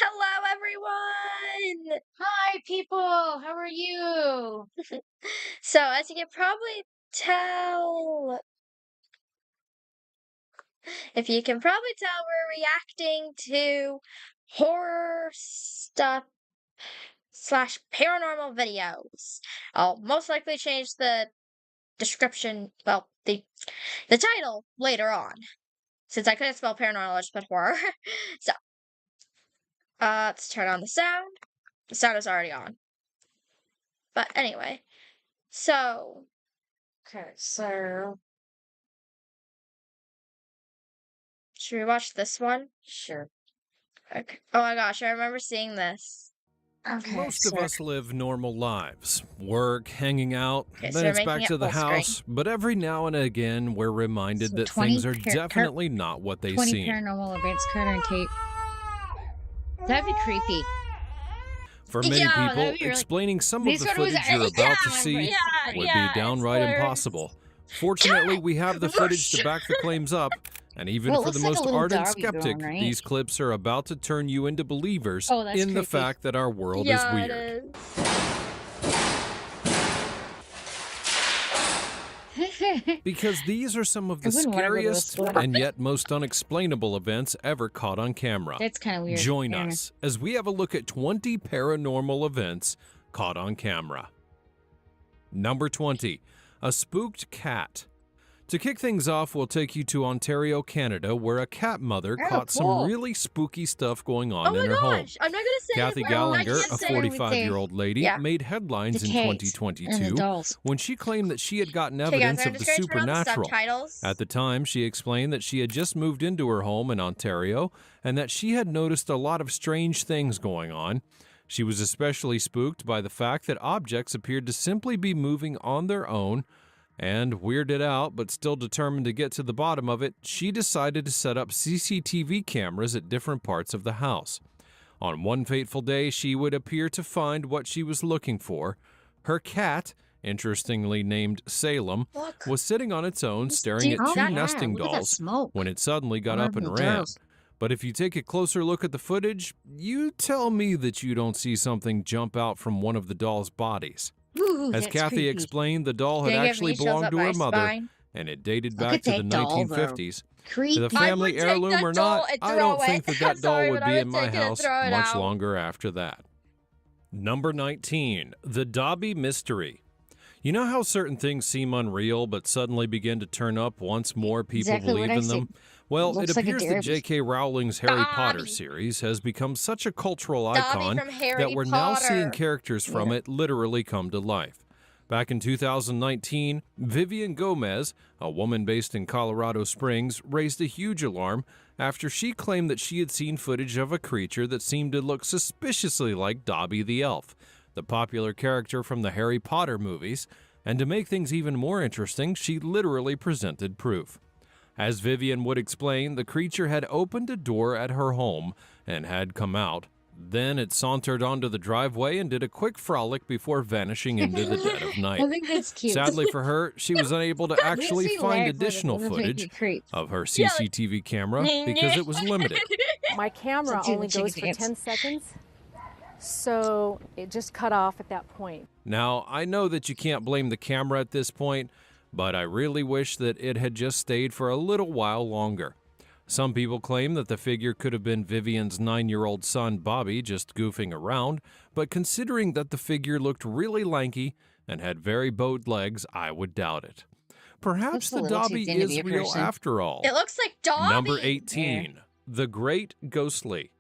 Hello, everyone! Hi, people. How are you? So, as you can probably tell, if you can probably tell, we're reacting to horror stuff slash paranormal videos. I'll most likely change the description, well, the title later on. Since I couldn't spell paranormal, I just put horror. So, let's turn on the sound. The sound is already on. But anyway, so. Okay, so. Should we watch this one? Sure. Okay. Oh my gosh, I remember seeing this. Okay, Most so, of us live normal lives. Work, hanging out, okay, so then we're it's making back it to the full screen. house. But every now and again, we're reminded So that 20 things are definitely not what they 20 seem. paranormal events, Carter and Kate. That'd be creepy. For many Yeah, people, that'd be really- explaining some of This the one was- footage you're about to yeah, see yeah, would yeah, be downright spoilers. impossible. Fortunately, we have the footage to back the claims up. And even Well, it for the looks like a most little ardent doggy skeptic, going, right? these clips are about to turn you into believers Oh, that's in the creepy. fact that our world is Yeah, weird. it is. Because these are some of the I wouldn't wanna go to the scariest store. and yet most unexplainable events ever caught on camera. That's kind of weird. Join Yeah. us as we have a look at 20 paranormal events caught on camera. Number 20, a spooked cat. To kick things off, we'll take you to Ontario, Canada, where a cat mother Oh, caught some cool. really spooky stuff going Oh on my in her home. gosh, I'm not gonna say Kathy it, but I Gallagher, can't a say it. 45-year-old lady, Yeah. made headlines The in cats and the 2022 dolls. when she claimed that she had gotten Okay, guys, evidence I'm of the just gonna turn on the supernatural. subtitles. At the time, she explained that she had just moved into her home in Ontario and that she had noticed a lot of strange things going on. She was especially spooked by the fact that objects appeared to simply be moving on their own, and weirded out but still determined to get to the bottom of it, she decided to set up CCTV cameras at different parts of the house. On one fateful day, she would appear to find what she was looking for. Her cat, interestingly named Salem, Look. was sitting on its own staring at Oh, two yeah, nesting look at that dolls smoke. when it suddenly got One up of and the ran. dolls. But if you take a closer look at the footage, you tell me that you don't see something jump out from one of the dolls' bodies. Ooh, As that's Kathy creepy. explained, the doll had Can you give actually me chills belonged up to my her mother, spine? and it dated Look back at to the that doll, though. 1950s. Creepy. The family take heirloom that or doll not, and I throw don't it. think that I'm that doll sorry, would but be I in would my take it and house throw it much out. longer after that. Number 19, the Dobby Mystery. You know how certain things seem unreal but suddenly begin to turn up once more people Exactly what believe I in said. them? Well, it Looks like a appears that derby. J.K. Rowling's Harry Potter Dobby. series has become such a cultural Dobby icon from Harry that we're now seeing Potter. characters from it literally come to life. Back in 2019, Vivian Gomez, a woman based in Colorado Springs, raised a huge alarm after she claimed that she had seen footage of a creature that seemed to look suspiciously like Dobby the elf, the popular character from the Harry Potter movies, and to make things even more interesting, she literally presented proof. As Vivian would explain, the creature had opened a door at her home and had come out. Then it sauntered onto the driveway and did a quick frolic before vanishing into the dead of night. I think that's cute. Sadly for her, she was unable to actually Makes me find laugh when additional it makes me footage creep. of her CCTV camera because it was limited. My camera Let's do the only goes chicken for dance. 10 seconds, so it just cut off at that point. Now, I know that you can't blame the camera at this point, but I really wish that it had just stayed for a little while longer. Some people claim that the figure could have been Vivian's 9-year-old son, Bobby, just goofing around, but considering that the figure looked really lanky and had very bowed legs, I would doubt it. Perhaps Looks a the little too Dobby thin to is be a real person. after all. It looks like Dobby. Number 18, The Great Ghostly.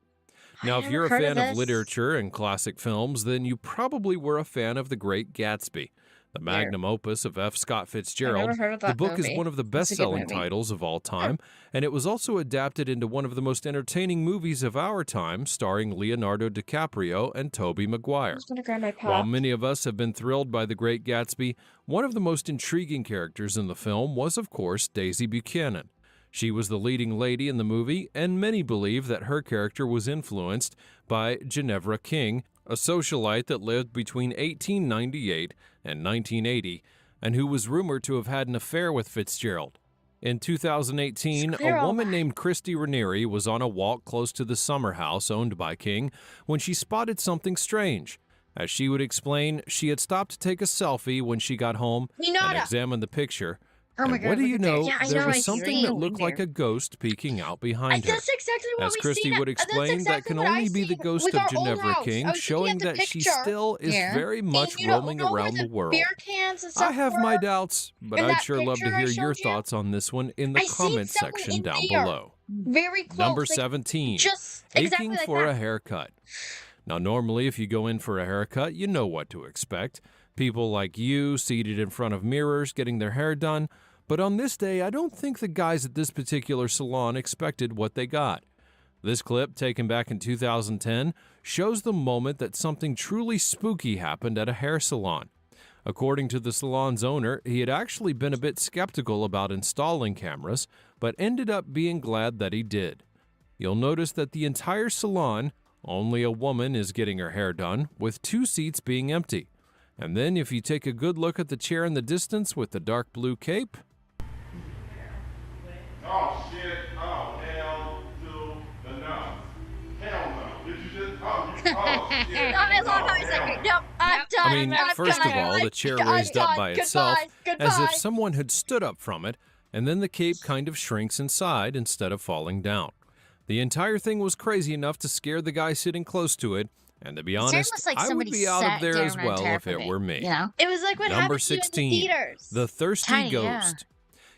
Now, if never you're a heard of fan of this. literature and classic films, then you probably were a fan of The Great Gatsby, the magnum opus of F. Scott Fitzgerald. heard of The that book movie. is one of the It's a good best-selling movie. titles of all time, and it was also adapted into one of the most entertaining movies of our time, starring Leonardo DiCaprio and Tobey Maguire. I'm just gonna grab my While pop. many of us have been thrilled by The Great Gatsby, one of the most intriguing characters in the film was, of course, Daisy Buchanan. She was the leading lady in the movie, and many believe that her character was influenced by Ginevra King, a socialite that lived between 1898 and 1980, and who was rumored to have had an affair with Fitzgerald. In 2018, clear a all woman that. named Christy Ranieri was on a walk close to the summer house owned by King when she spotted something strange. As she would explain, she had stopped to take a selfie when she got home and Hinata. examined the picture. Oh my And what God, do look you at this. know, Yeah, I there know, was I something see. that looked like a ghost peeking out behind her. That's exactly what As we Christy seen. would That's explain, that exactly can what I only be the seen ghost with of our old Ginevra house. King, I was looking showing at the that she picture, still is Yeah. very much and roaming know where around the the world. beer cans and I stuff have were? my doubts, but In I'd that sure love to picture I hear your showed you? thoughts on this one in the I seen comments someone section in down there, below. very close, Number like 17, just aching exactly like for that. a haircut. Now, normally, if you go in for a haircut, you know what to expect. People like you seated in front of mirrors getting their hair done. But on this day, I don't think the guys at this particular salon expected what they got. This clip, taken back in 2010, shows the moment that something truly spooky happened at a hair salon. According to the salon's owner, he had actually been a bit skeptical about installing cameras, but ended up being glad that he did. You'll notice that the entire salon, only a woman is getting her hair done, with 2 seats being empty. And then if you take a good look at the chair in the distance with the dark blue cape, Oh shit, oh hell to the no. Hell no. Did you just, oh shit. No, I love how he's hell like, no. nope, I'm done. I mean, I'm first done. of all, the chair I'm raised up done. by itself Goodbye. as if Goodbye. someone had stood up from it, and then the cape kind of shrinks inside instead of falling down. The entire thing was crazy enough to scare the guy sitting close to it, and to be It's honest, almost like I would somebody be out of sat there down as on well top if of it were me. You know? It was like what Number happened to you in 16, the theaters. the thirsty Tiny, yeah. ghost.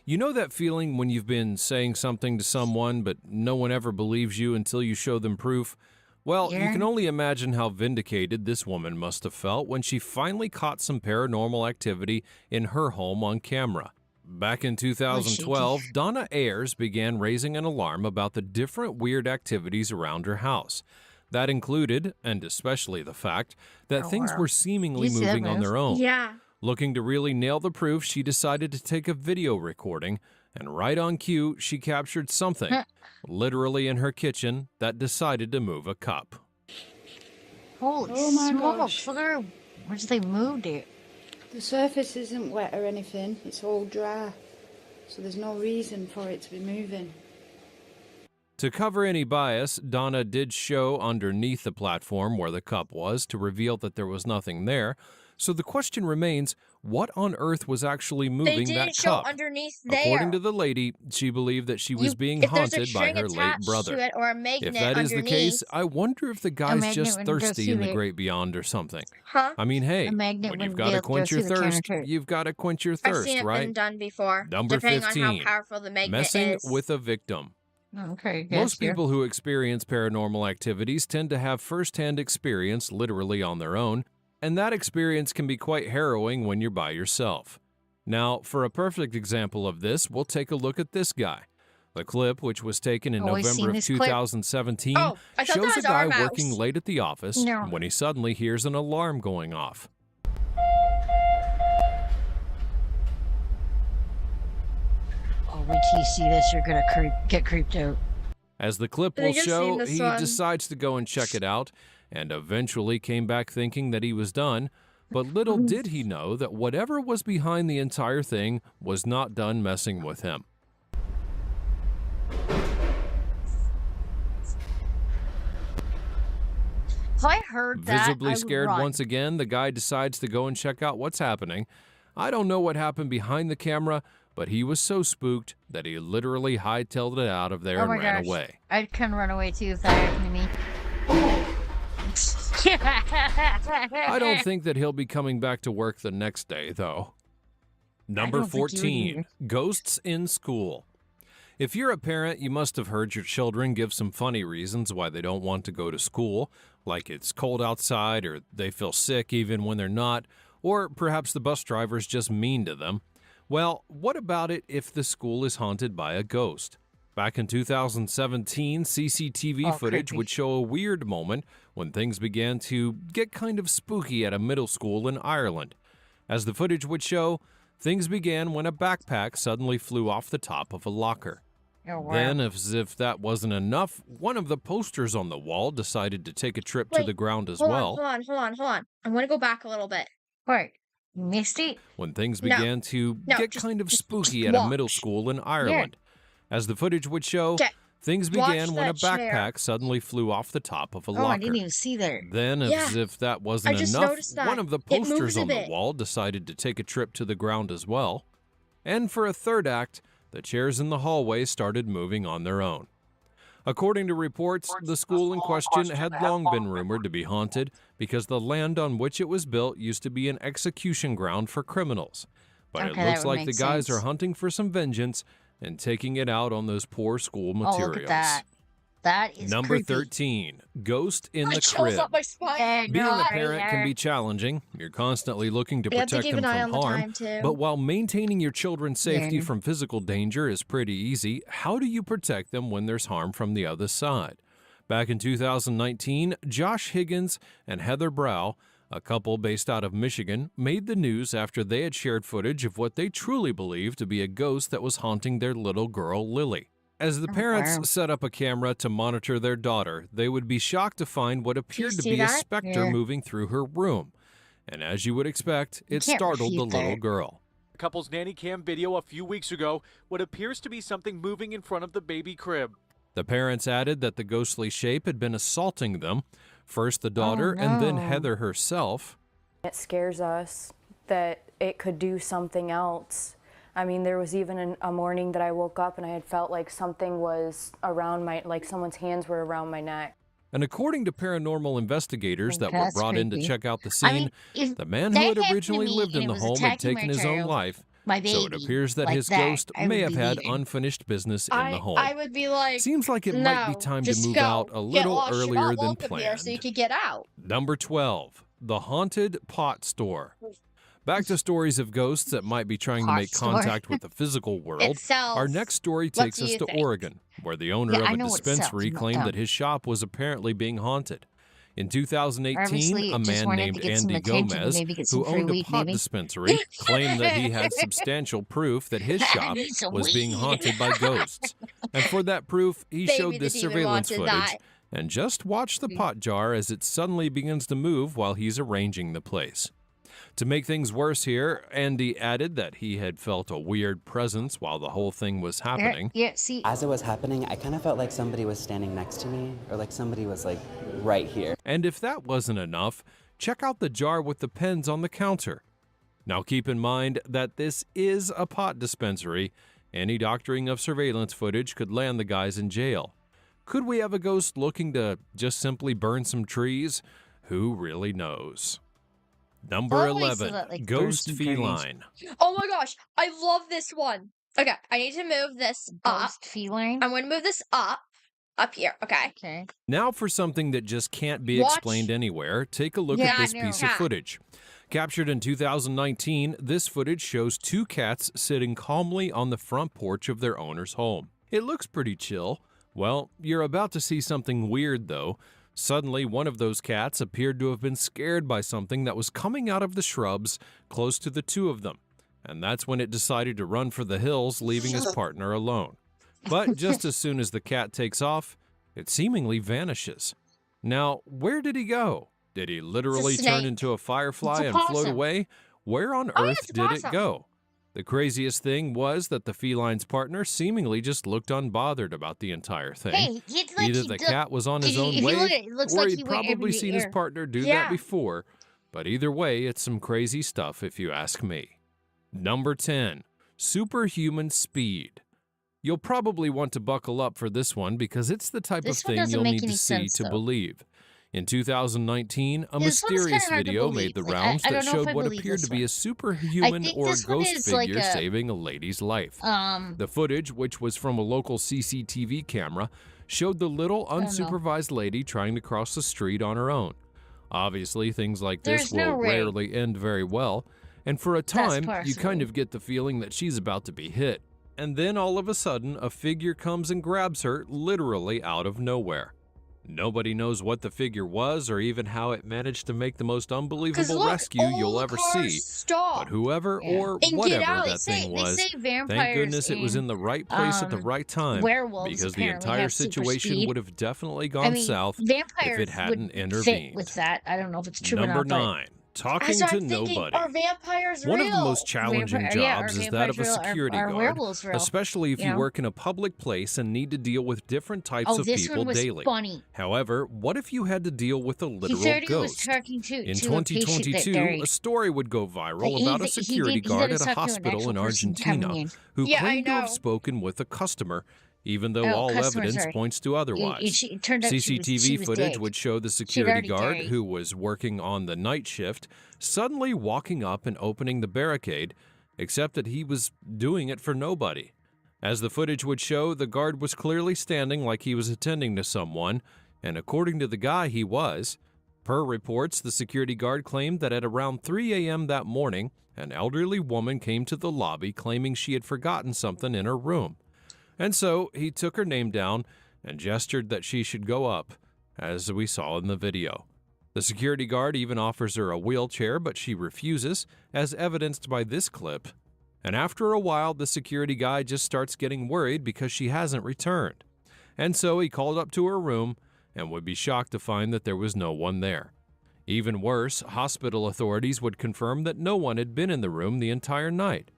You know that feeling when you've been saying something to someone, but no one ever believes you until you show them proof? Well, you Yeah. can only imagine how vindicated this woman must have felt when she finally caught some paranormal activity in her home on camera. Back in 2012, Donna Ayers began raising an alarm about the different weird activities around her house. That included, and especially the fact, that Oh, things wow. were seemingly You see that moving on move? their own. Yeah. Looking to really nail the proof, she decided to take a video recording, and right on cue, she captured something, literally in her kitchen, that decided to move a cup. Holy Oh my smokes, gosh. look at where they moved it. The surface isn't wet or anything, it's all dry. So there's no reason for it to be moving. To cover any bias, Donna did show underneath the platform where the cup was to reveal that there was nothing there. So the question remains, what on earth was actually They moving didn't that show cup? underneath there. According to the lady, she believed that she was being if there's a haunted by string her late attached brother. to it or a magnet If that is the underneath. case, I wonder if the guy's magnet just wouldn't go thirsty in through the it. great beyond or something. Huh? I mean, hey, A magnet when you've wouldn't got be to able to go quench your through the thirst, counter. you've got to quench your I've thirst, seen it been right? done before. Number depending 15, on how powerful the magnet messing is. with a victim. Okay, Most people who experience paranormal activities tend to have first-hand experience literally on their own, and that experience can be quite harrowing when you're by yourself. Now, for a perfect example of this, we'll take a look at this guy. The clip, which was taken in Always seen November of this clip. 2017, Oh, I thought that shows a was guy our mouse. working late at the office No. when he suddenly hears an alarm going off. Oh, wait till you see this, you're gonna get creeped out. As the clip I will think I've seen show, this he one. decides to go and check it out, and eventually came back thinking that he was done. But little did he know that whatever was behind the entire thing was not done messing with him. If I heard that, Visibly I would scared run. once again, the guy decides to go and check out what's happening. I don't know what happened behind the camera, but he was so spooked that he literally hightailed it out of there Oh and my ran gosh. away. I can run away too if that happened to me. I don't think that he'll be coming back to work the next day, though. Number don't think you would 14, ghosts in school. If you're a parent, you must have heard your children give some funny reasons why they don't want to go to school, like it's cold outside or they feel sick even when they're not, or perhaps the bus driver's just mean to them. Well, what about it if the school is haunted by a ghost? Back in 2017, CCTV Oh, footage creepy. would show a weird moment when things began to get kind of spooky at a middle school in Ireland. As the footage would show, things began when a backpack suddenly flew off the top of a locker. Oh, wow. Then, as if that wasn't enough, one of the posters on the wall decided to take a trip to Wait, the ground as Hold well. on. I want to go back a little bit. Right. Misty? when things No. began to No, get just- kind of just spooky at a middle watch. school in Ireland. As the footage would show, Okay. things Watch began when a that chair. backpack suddenly flew off the top of a Oh, locker. I didn't even see there. Then, as if that wasn't I just enough, noticed that. one of the It moves posters a on the bit. wall decided to take a trip to the ground as well. And for a third act, the chairs in the hallway started moving on their own. According to reports, the school in question had long been rumored to be haunted because the land on which it was built used to be an execution ground for criminals. But Okay, it that looks would like the make guys sense. are hunting for some vengeance and taking it out on those poor school materials. Oh, look at that. That is Number creepy. 13, Ghost in I the chills Crib. up my spine. Being a right parent can there. be challenging. You're constantly looking to You have to protect keep them an eye from on the harm. time, too. But while maintaining your children's safety Yeah. from physical danger is pretty easy, how do you protect them when there's harm from the other side? Back in 2019, Josh Higgins and Heather Brow, a couple based out of Michigan, made the news after they had shared footage of what they truly believed to be a ghost that was haunting their little girl, Lily. As the parents wow. set up a camera to monitor their daughter, they would be shocked to find what appeared to see be a that? specter Yeah. moving through her room. And as you would expect, it can't startled the refute little that. girl. The couple's nanny cam video a few weeks ago, what appears to be something moving in front of the baby crib. The parents added that the ghostly shape had been assaulting them, first the daughter and then no. Heather herself. It scares us that it could do something else. I mean, there was even a morning that I woke up and I had felt like something was around like someone's hands were around my neck. And according to paranormal investigators that were That's brought in to creepy. check out the I scene, mean, if the man who that had happened to originally me lived and in it the was home had attacking taken my his own child, life. my baby, So it appears that like his that, ghost I may would have be had leaving. unfinished business in the home. I would be like, Seems like it might be no, time to just move go. out a Get little lost. You're earlier not than welcome here, planned. so you could get out. Number 12, the haunted pot store. Back to stories of ghosts that might be trying to Pot make store. contact with the physical world. It sells. Our next story What takes do us you to think? Oregon, where the owner Yeah, I of a know what it dispensary sells, claimed no. that his shop was apparently being haunted. In 2018, Obviously, a just man wanted named to get some Andy attention, Gomez, maybe get who some free owned a weed, pot maybe. dispensary, claimed that he had substantial proof that his shop need some was being weed. haunted by ghosts. And for that proof, he Baby, showed the this demon surveillance wanted footage. that. And just watch the pot jar as it suddenly begins to move while he's arranging the place. To make things worse here, Andy added that he had felt a weird presence while the whole thing was happening. Yeah, see, As it was happening, I kind of felt like somebody was standing next to me, or like somebody was like right here. And if that wasn't enough, check out the jar with the pens on the counter. Now keep in mind that this is a pot dispensary. Any doctoring of surveillance footage could land the guys in jail. Could we have a ghost looking to just simply burn some trees? Who really knows? Number Always 11, let, like, burn Ghost some trees. Feline. Oh my gosh, I love this one. Okay, I need to move this up. ghost feline. I'm going to move this up here, okay? Okay. Now for something that just can't be Watch. explained anywhere, take a look Yeah, at this I know. piece of Yeah. footage. Captured in 2019, this footage shows two cats sitting calmly on the front porch of their owner's home. It looks pretty chill. Well, you're about to see something weird though. Suddenly, one of those cats appeared to have been scared by something that was coming out of the shrubs close to the two of them. And that's when it decided to run for the hills, leaving his partner alone. But just as soon as the cat takes off, it seemingly vanishes. Now, where did he go? Did he literally turn snake. into a firefly It's a and float possum. away? Where on Oh, yeah, earth it's a did it possum. go? The craziest thing was that the feline's partner seemingly just looked unbothered about the entire thing. Hey, it's like Either he the do- cat was on his if you- own if you way, look at it, it looks or like he'd he went probably every seen his year. partner do Yeah. that before. But either way, it's some crazy stuff if you ask me. Number 10, superhuman speed. You'll probably want to buckle up for this one because it's the type This of one thing doesn't you'll make need any to see sense, to though. believe. In 2019, a This one's mysterious kinda hard to video believe. made the Like, rounds I that don't know if showed I what believe appeared this to be one. a superhuman think or this one ghost is like figure a- saving a lady's life. Um, The footage, which was from a local CCTV camera, showed the little don't know. unsupervised lady trying to cross the street on her own. Obviously, things like this There's no will way. rarely end very well, and for a time, you possible. kind of get the feeling that she's about to be hit. And then all of a sudden, a figure comes and grabs her literally out of nowhere. Nobody knows what the figure was or even how it managed to make the most 'Cause unbelievable look, rescue all you'll the ever cars see. Stop. But whoever Yeah. or And get whatever out. that thing was, they say vampires thank goodness it was in and, the right place at the right time, werewolves because the apparently entire have super situation speed. would have definitely I gone mean, south vampires if it hadn't would intervened. fit with that. I don't know if it's true Number or not, 9, talking So to I'm thinking, nobody. are vampires One real? of the most challenging jobs is that of a security are guard, werewolves real? especially if You you know? work in a public place and need to deal with different types Oh, of this people one was daily. funny. However, what if you had to deal with a He literal said he was ghost? talking to In a patient that 2022, died. a story would go viral He- about a he security did- he guard did at a talk to an hospital actual in person coming Argentina in. who Yeah, I claimed to have know. spoken with a customer, even though Oh, all customer, evidence sorry. points to otherwise. It turned out CCTV she was footage dead. would show the She'd security already guard, died. who was working on the night shift, suddenly walking up and opening the barricade, except that he was doing it for nobody. As the footage would show, the guard was clearly standing like he was attending to someone, and according to the guy, he was. Per reports, the security guard claimed that at around 3 a.m. that morning, an elderly woman came to the lobby claiming she had forgotten something in her room. And so he took her name down and gestured that she should go up, as we saw in the video. The security guard even offers her a wheelchair, but she refuses, as evidenced by this clip. And after a while, the security guy just starts getting worried because she hasn't returned. And so he called up to her room and would be shocked to find that there was no one there. Even worse, hospital authorities would confirm that no one had been in the room the entire night.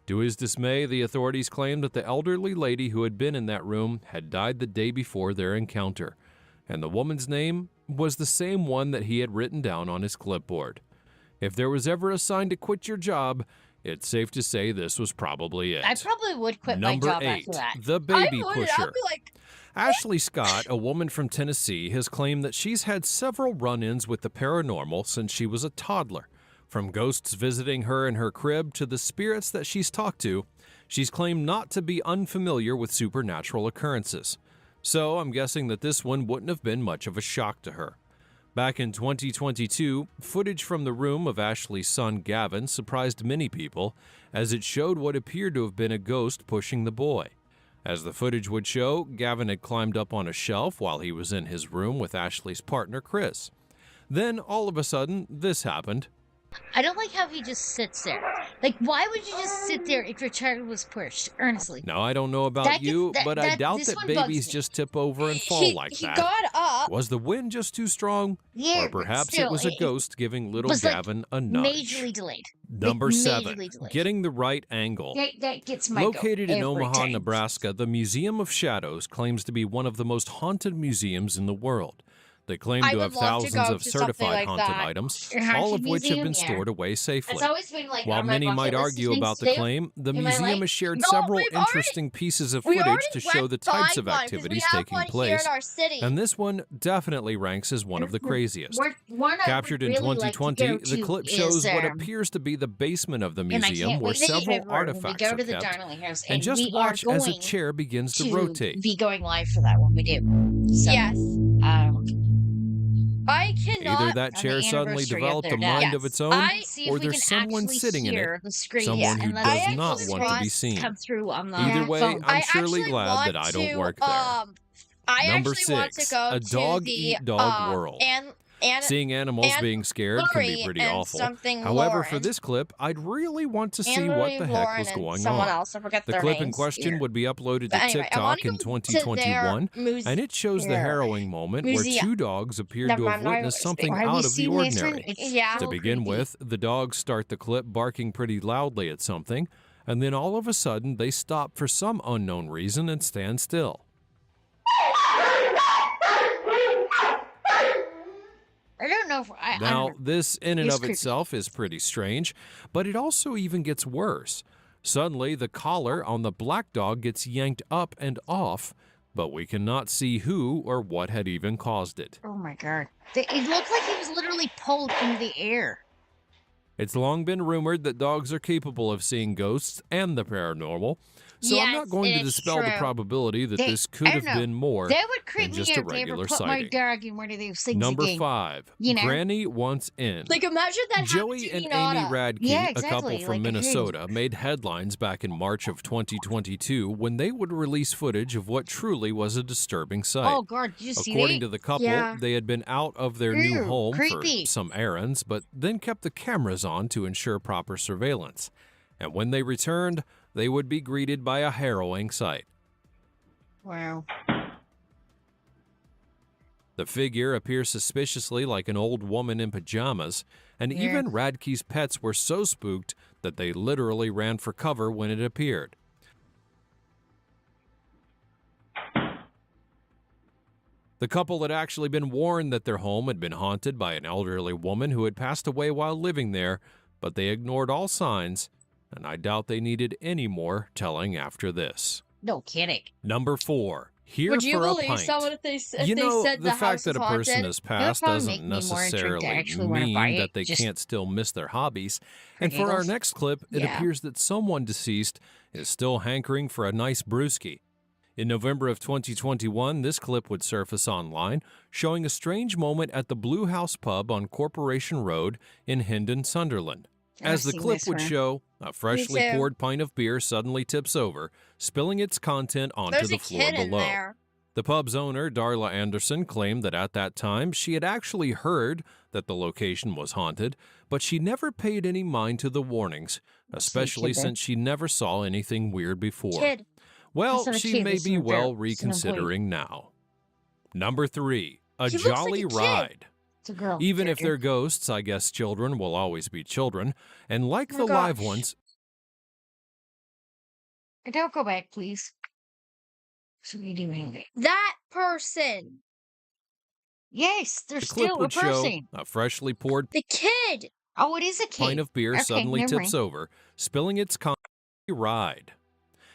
To his dismay, the authorities claimed that the elderly lady who had been in that room had died the day before their encounter, and the woman's name was the same one that he had written down on his clipboard. If there was ever a sign to quit your job, it's safe to say this was probably it. I probably would quit Number my job 8, after that. the baby I would. pusher. I'd be like, Ashley Scott, a woman from Tennessee, has claimed that she's had several run-ins with the paranormal since she was a toddler. From ghosts visiting her in her crib to the spirits that she's talked to, she's claimed not to be unfamiliar with supernatural occurrences. So I'm guessing that this one wouldn't have been much of a shock to her. Back in 2022, footage from the room of Ashley's son Gavin surprised many people, as it showed what appeared to have been a ghost pushing the boy. As the footage would show, Gavin had climbed up on a shelf while he was in his room with Ashley's partner, Chris. Then, all of a sudden, this happened. I don't like how he just sits there. Like, why would you just sit there if your child was pushed? Honestly. Now, I don't know about That you, gets- but I doubt this that one bugs babies me. just tip over and fall like he that. got up. Was the wind just too strong? Yeah, Or but perhaps it still, was a ghost giving little was, like, Gavin a nudge. Majorly delayed. Number Like, 7, majorly delayed. getting the right angle. That gets my Located goat in every Omaha, time. Nebraska, the Museum of Shadows claims to be one of the most haunted museums in the world. They claim I to would have love to thousands go of to something certified like haunted that. items, A haunted all of which have museum? been Yeah. stored away safely. It's always been like While on my many bucket might list of argue things about to the do. claim, the in my museum life. has shared No, several we've already- interesting pieces of We footage already to show went the types of by one, 'cause activities we have taking one here place, in our city. and this one definitely ranks as one of the craziest. One I Captured in would really like to 2020, go the to clip is, shows what appears to be the basement of the and I museum can't where wait to several February when artifacts we go are to the kept. Darnley House, And just we watch are as a going chair begins to rotate. be going live for that when we do. So, Yes. I cannot. Either that on chair the suddenly anniversary of developed their a mind death. of its own, I see or if we there's can someone actually sitting in it, hear the screen someone who and let does I not actually want to be want- seen. come through on the Either way, phone. I'm I surely actually glad want that I don't to, work there. I Number actually want to 6, go a to dog-eat-dog world. And Seeing animals and being scared can be Lori pretty and awful. something However, for Lauren. this clip, I'd really want to see and what the heck Lauren was and going someone on. else. I forget The their clip in names. question would be uploaded to But anyway, I TikTok want to in go to 2021, their and it shows the here. harrowing moment where Museum. 2 dogs appeared Never to have mind, I witnessed was something thinking- out Have you of the seen this one? ordinary. It's Yeah. To so begin creepy. with, the dogs start the clip barking pretty loudly at something, and then all of a sudden they stop for some unknown reason and stand still. I don't know if I Now, don't know. this in and It's of creepy. itself is pretty strange, but it also even gets worse. Suddenly, the collar on the black dog gets yanked up and off, but we cannot see who or what had even caused it. Oh my god! It looked like he was literally pulled into the air. It's long been rumored that dogs are capable of seeing ghosts and the paranormal, so I'm not Yes, going to it's dispel the true. probability that They- this could I have don't know. been more That would creep than me just out a if they ever regular put my sighting. dog in one of those things Number again. 5, You know? Granny Wants In. Like, imagine that Joey happened and to Amy Inada. Radke, Yeah, a couple exactly, from like, hey. Minnesota, made headlines back in March of 2022 when they would release footage of what truly was a disturbing sight. Oh god, did you see According that? to the couple, Yeah. they had been out of their new Ew, home creepy. for some errands, but then kept the cameras on to ensure proper surveillance. And when they returned, they would be greeted by a harrowing sight. Wow. The figure appears suspiciously like an old woman in pajamas, and even Radke's pets were so spooked that they literally ran for cover when it appeared. The couple had actually been warned that their home had been haunted by an elderly woman who had passed away while living there, but they ignored all signs, and I doubt they needed any more telling after this. No kidding. Number 4. Here Would you for a believe pint. someone if they said the fact house that is a person haunted? has passed probably doesn't make me more intrigued to necessarily actually wanna buy mean it, that they just can't still miss their hobbies. for And for our giggles. next clip, it Yeah. appears that someone deceased is still hankering for a nice brewski. In November of 2021, this clip would surface online, showing a strange moment at the Blue House Pub on Corporation Road in Hendon, Sunderland. As the seen clip this would one. show, a freshly too. poured pint of beer suddenly tips over, spilling its content onto There's the a floor kid in below. there. The pub's owner, Darla Anderson, claimed that at that time she had actually heard that the location was haunted, but she never paid any mind to the warnings, especially kid there. since she never saw anything weird before. Kid. Well, That's not a she kid, may this is be a well bear. It's an employee. reconsidering now. Number 3. A He looks like jolly a kid. ride. It's a girl. Even if character. they're ghosts, I guess children will always be children, and like Oh the my live gosh. ones, Don't go back, please. So you do anything. That person. Yes, there's the clip still a would show person. a freshly poured The kid. Oh, it is a kid. pint of beer Okay, suddenly never tips mind. over, spilling its ride.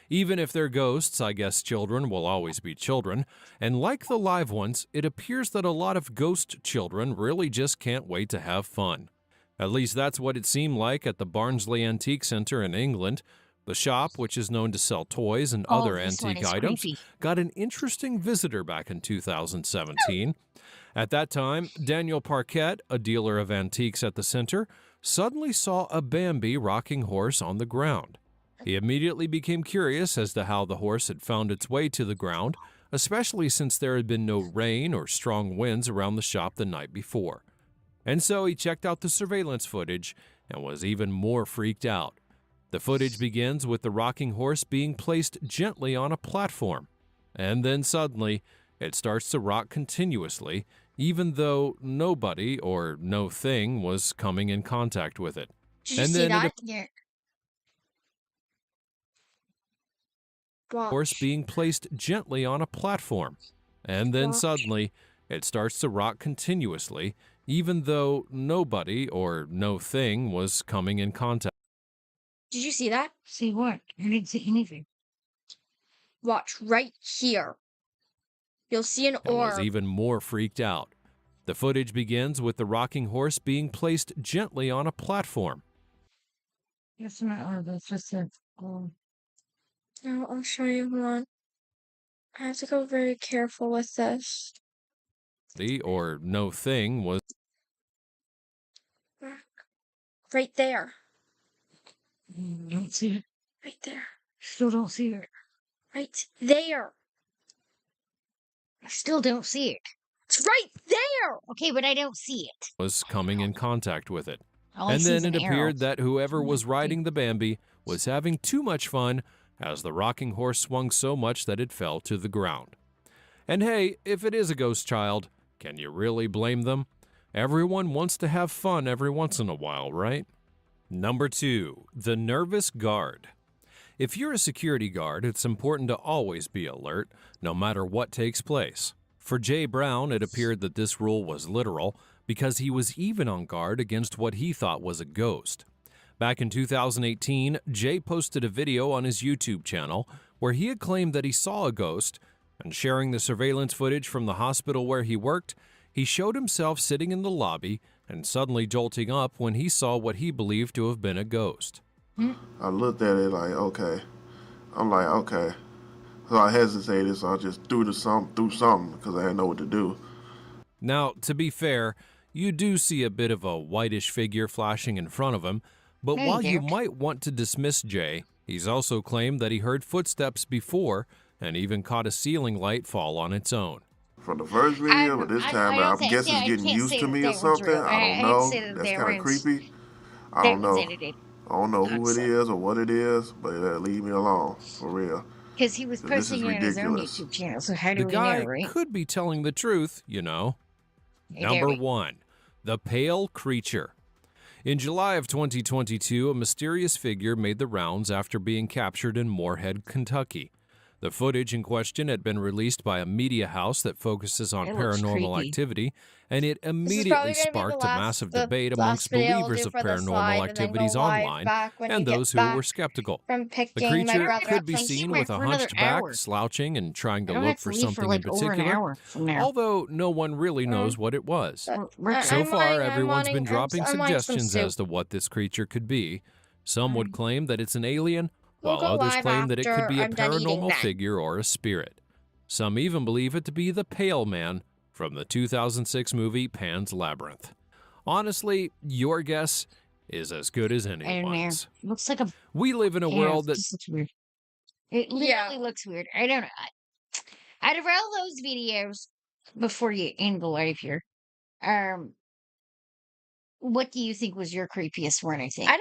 Even if they're ghosts, I guess children will always be children, and like the live ones, it appears that a lot of ghost children really just can't wait to have fun. At least that's what it seemed like at the Barnsley Antique Centre in England. The shop, which is known to sell toys and Oh, other this one antique is items, creepy. got an interesting visitor back in 2017. At that time, Daniel Parquet, a dealer of antiques at the center, suddenly saw a Bambi rocking horse on the ground. He immediately became curious as to how the horse had found its way to the ground, especially since there had been no rain or strong winds around the shop the night before. And so he checked out the surveillance footage and was even more freaked out. The footage begins with the rocking horse being placed gently on a platform, and then suddenly it starts to rock continuously, even though nobody or no thing was coming in contact with it. Did you And see then that? Yeah. Horse being placed gently on a platform, and then Watch. suddenly it starts to rock continuously, even though nobody or no thing was coming in contact. Did you see that? See what? I didn't see anything. Watch right here. You'll see an And was orb. even more freaked out. The footage begins with the rocking horse being placed gently on a platform. That's not all. That's just a. Oh. No, I'll show you one. I have to go very careful with this. The or no thing was Right there. Don't see it. Right there. Still don't see it. Right there. I still don't see it. It's right there. Okay, but I don't see it. coming in contact with it. All I And see is then it an arrow. appeared that whoever was Okay. riding the Bambi was having too much fun as the rocking horse swung so much that it fell to the ground. And hey, if it is a ghost child, can you really blame them? Everyone wants to have fun every once in a while, right? Number 2, the nervous guard. If you're a security guard, it's important to always be alert, no matter what takes place. For Jay Brown, it appeared that this rule was literal because he was even on guard against what he thought was a ghost. Back in 2018, Jay posted a video on his YouTube channel where he had claimed that he saw a ghost, and sharing the surveillance footage from the hospital where he worked, he showed himself sitting in the lobby and suddenly jolting up when he saw what he believed to have been a ghost. I looked at it like, okay. I'm like, okay. So I hesitated, so I just threw something because I didn't know what to do. Now, to be fair, you do see a bit of a whitish figure flashing in front of him, but Hey, while you Derek. might want to dismiss Jay, he's also claimed that he heard footsteps before and even caught a ceiling light fall on its own. From the first video, but this time I don't guess think- it's I getting can't used say to that me that or one's something. real. I I'd don't say know. that That's that kind of one's- creepy. I That don't one's know. edited. I don't know who it That's it. is or what it is, but leave me alone, for real. Because he was So this is posting it on his own ridiculous. YouTube channel, so how do The we guy know, right? could be telling the truth, you know. Hey, Number Gabby. 1, the pale creature. In July of 2022, a mysterious figure made the rounds after being captured in Moorhead, Kentucky. The footage in question had been released by a media house that focuses on It looks paranormal creepy. activity, and it This is immediately probably gonna be sparked a massive debate the amongst last video we'll believers do of for this paranormal live, and then go activities live online back when you and get those who were back skeptical. from The picking my creature brother could up be from seen somewhere with a for another hunched back, hour. slouching, and trying I to don't look have to for leave for something like in over an particular, hour from now. although no one really knows what it was. So I'm far, wanting- I'm everyone's wanting- been dropping I'm wanting some suggestions soup. as to what this creature could be. Some would claim that it's an alien, We'll while go others live claim that it could after be a I'm done eating paranormal that. figure or a spirit. Some even believe it to be the Pale Man from the 2006 movie Pan's Labyrinth. Honestly, your guess is as good as I don't know. anyone's. Looks like a. We live in a Yeah, world that this looks weird. It literally looks weird. I don't know. Out of all those videos, before you end the live here, what do you think was your creepiest one? I think I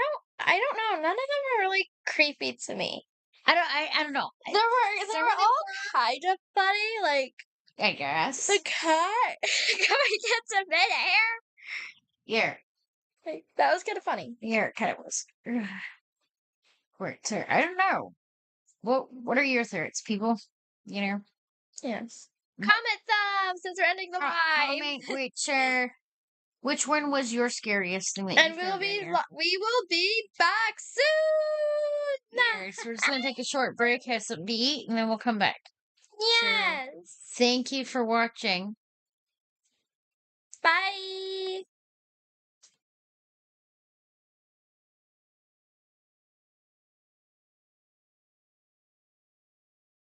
don't know. None of them are really creepy to me. I don't know. They were all kind of funny. Like I guess. the cat going into midair. Yeah, Like, that was kind of funny. yeah, it kind of was. Wait, so I don't know. What are your thoughts, people? You know, Yes. Comment some since we're ending the live. comment which one was your scariest thing that And you found in there? we will be back soon. Yeah, so we're just gonna take a short break, have something to eat, and then we'll come back. Yes. Thank you for watching.